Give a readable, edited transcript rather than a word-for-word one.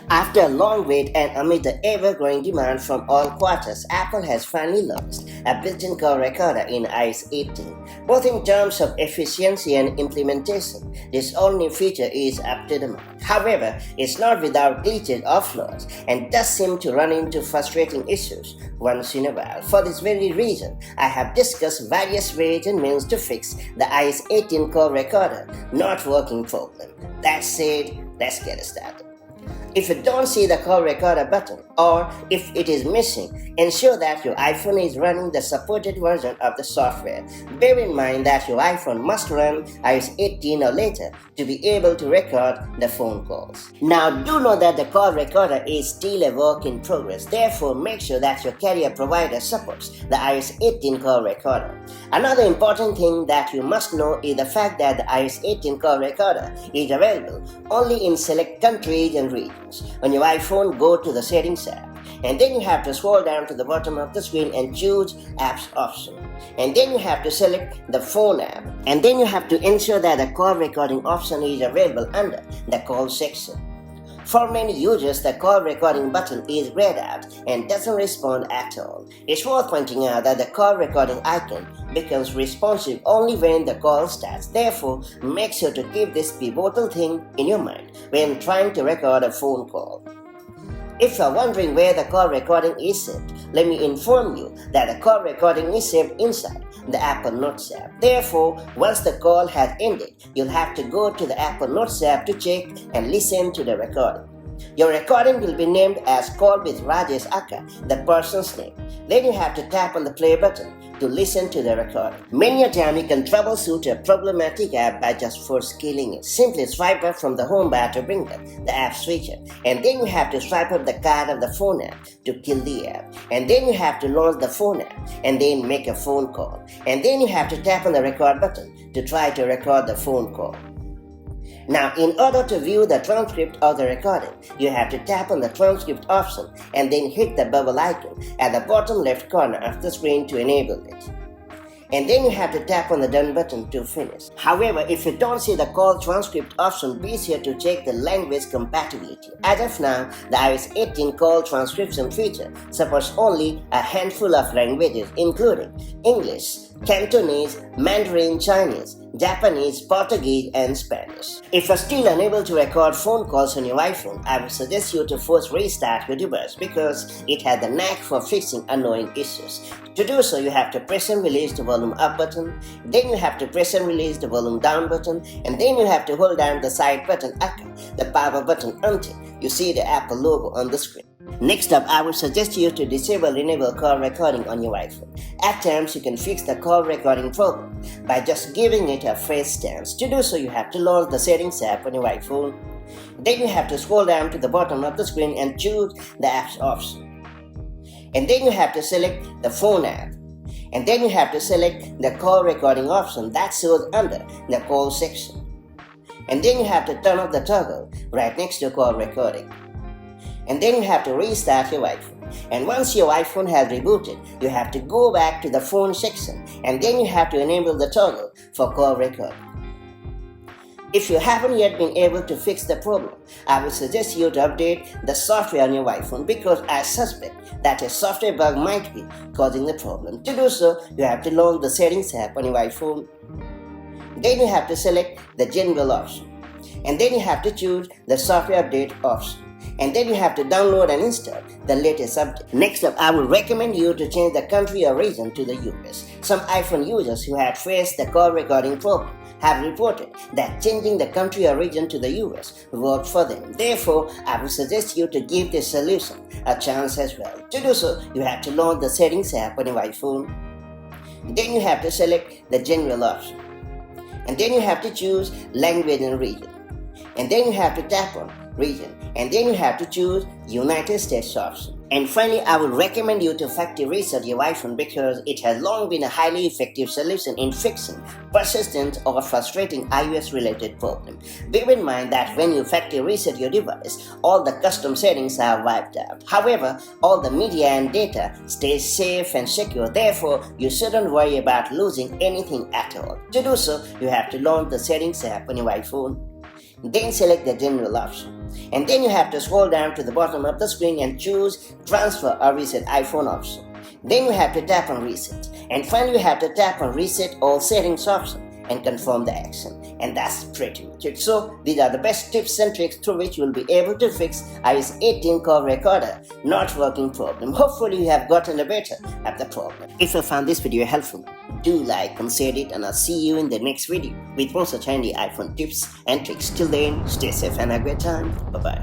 After a long wait and amid the ever-growing demand from all quarters, Apple has finally launched a built-in call recorder in iOS 18. Both in terms of efficiency and implementation, this all-new feature is up to the mark. However, it's not without glitches or flaws and does seem to run into frustrating issues once in a while. For this very reason, I have discussed various ways and means to fix the iOS 18 call recorder not working problem. That said, let's get started. If you don't see the call recorder button or if it is missing, ensure that your iPhone is running the supported version of the software. Bear in mind that your iPhone must run iOS 18 or later to be able to record the phone calls. Now do know that the call recorder is still a work in progress, therefore make sure that your carrier provider supports the iOS 18 call recorder. Another important thing that you must know is the fact that the iOS 18 call recorder is available only in select countries and regions. On your iPhone, go to the Settings app, and then you have to scroll down to the bottom of the screen and choose Apps option. And then you have to select the Phone app, and then you have to ensure that the call recording option is available under the Call section. For many users, the call recording button is grayed out and doesn't respond at all. It's worth pointing out that the call recording icon becomes responsive only when the call starts. Therefore, make sure to keep this pivotal thing in your mind when trying to record a phone call. If you're wondering where the call recording is saved, let me inform you that the call recording is saved inside the Apple Notes app. Therefore, once the call has ended, you'll have to go to the Apple Notes app to check and listen to the recording. Your recording will be named as Call with Rajesh Akka, the person's name. Then you have to tap on the play button to listen to the recording. Many a time you can troubleshoot a problematic app by just force killing it. Simply swipe up from the home bar to bring up the app switcher, and then you have to swipe up the card of the phone app to kill the app, and then you have to launch the phone app and then make a phone call, and then you have to tap on the record button to try to record the phone call. Now, in order to view the transcript of the recording, you have to tap on the transcript option and then hit the bubble icon at the bottom left corner of the screen to enable it. And then you have to tap on the done button to finish. However, if you don't see the call transcript option, be sure to check the language compatibility. As of now, the iOS 18 call transcription feature supports only a handful of languages including English, Cantonese, Mandarin Chinese, Japanese, Portuguese, and Spanish. If you're still unable to record phone calls on your iPhone, I would suggest you to first restart your device because it has the knack for fixing annoying issues. To do so, you have to press and release the volume up button, then you have to press and release the volume down button, and then you have to hold down the side button, the power button, until you see the Apple logo on the screen. Next up, I would suggest you to disable Enable Call Recording on your iPhone. At times, you can fix the call recording problem by just giving it a face stance. To do so, you have to launch the Settings app on your iPhone. Then you have to scroll down to the bottom of the screen and choose the Apps option. And then you have to select the Phone app. And then you have to select the call recording option that shows under the Call section. And then you have to turn off the toggle right next to call recording. And then you have to restart your iPhone. And once your iPhone has rebooted, you have to go back to the Phone section and then you have to enable the toggle for call recording. If you haven't yet been able to fix the problem, I would suggest you to update the software on your iPhone because I suspect that a software bug might be causing the problem. To do so, you have to launch the Settings app on your iPhone. Then you have to select the General option. And then you have to choose the Software Update option. And then you have to download and install the latest update. Next up, I would recommend you to change the country or region to the US. Some iPhone users who had faced the call recording problem have reported that changing the country or region to the US worked for them. Therefore, I would suggest you to give this solution a chance as well. To do so, you have to launch the Settings app on your iPhone. Then you have to select the General option. And then you have to choose Language and Region. And then you have to tap on Region, and then you have to choose United States option. And finally, I would recommend you to factory reset your iPhone because it has long been a highly effective solution in fixing persistent or frustrating iOS related problems. Bear in mind that when you factory reset your device, all the custom settings are wiped out. However, all the media and data stays safe and secure. Therefore, you shouldn't worry about losing anything at all. To do so, you have to launch the Settings app on your iPhone. Then select the general option. And then you have to scroll down to the bottom of the screen and choose transfer or reset iPhone option. Then you have to tap on reset. And finally you have to tap on reset all settings option and confirm the action. And that's pretty much it. So these are the best tips and tricks through which you will be able to fix iOS 18 call recorder not working problem. Hopefully you have gotten a better at the problem. If you found this video helpful, do like and share it, and I'll see you in the next video with more such handy iPhone tips and tricks. Till then, stay safe and have a great time. Bye bye.